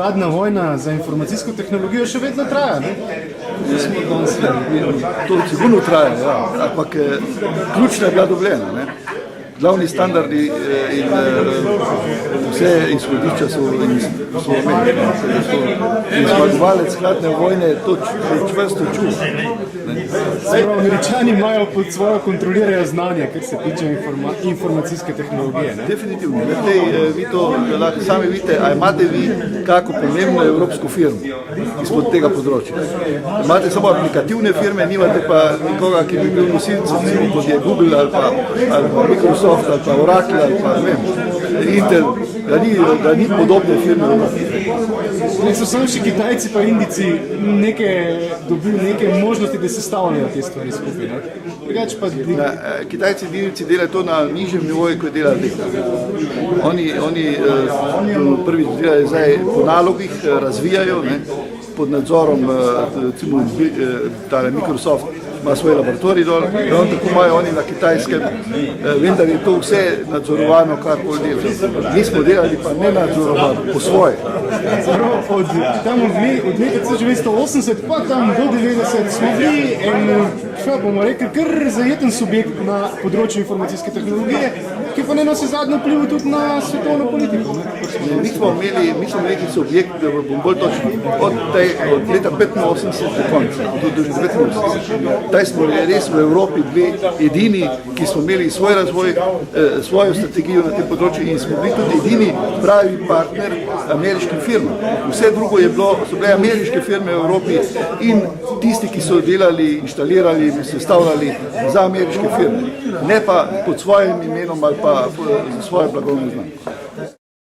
hladna vojna za informacijsko tehnologijo še vedno traja, ne? To sigurno traja, ja. Ampak ključna je bila dobljena, ne? Glavni standardi in vse izhodišča so omenjeni. Zmagovalec hladne vojne je to čvrsto čuva. Američani imajo pod svojo kontrolirajo znanje, kar se tiče informacijske tehnologije. Ne? Definitivno. Vi to lahko sami vidite, a imate vi kako pomembno evropsko firmo izpod tega področja. Imate samo aplikativne firme, nimate pa nikoga, ki bi bil nosilc, kot je Google ali pa Microsoft ali pa Oracle ali pa Intel, da ni podobne firme. Ne so samo še Kitajci pa Indijci dobili neke možnosti, da se stavljajo te stvari skupaj. Kitajci in Indijci delajo to na nižjem nivoju, kot delajo Tehna. Oni prvič delajo zdaj po nalogih, razvijajo, ne, pod nadzorom, recimo Microsoft ima svoj laboratorij dol, tako imajo oni na Kitajskem, vendar je to vse nadzorovano, kar bolj delajo. Mi smo delali pa ne nadzorovano, po svoje. Od leta 1980 pa tam do 90 smo bili bomo rekli, kar zajeten subjekt na področju informacijske tehnologije, ki pa ne nosi zadnjo vpliv tudi na svetovno politiko. Mi smo imeli neki subjekt, da bom bolj točen, od leta 85 do konca, do 1989. Taj smo res v Evropi edini, ki smo imeli svoj razvoj, svojo strategijo na tem področju in smo bili tudi edini pravi partner ameriškim firmam. Vse drugo so bile ameriške firme v Evropi in tisti, ki so delali, inštalirali, sestavljali za ameriške firme, ne pa pod svojim imenom ali pa svoje blagovno znamko.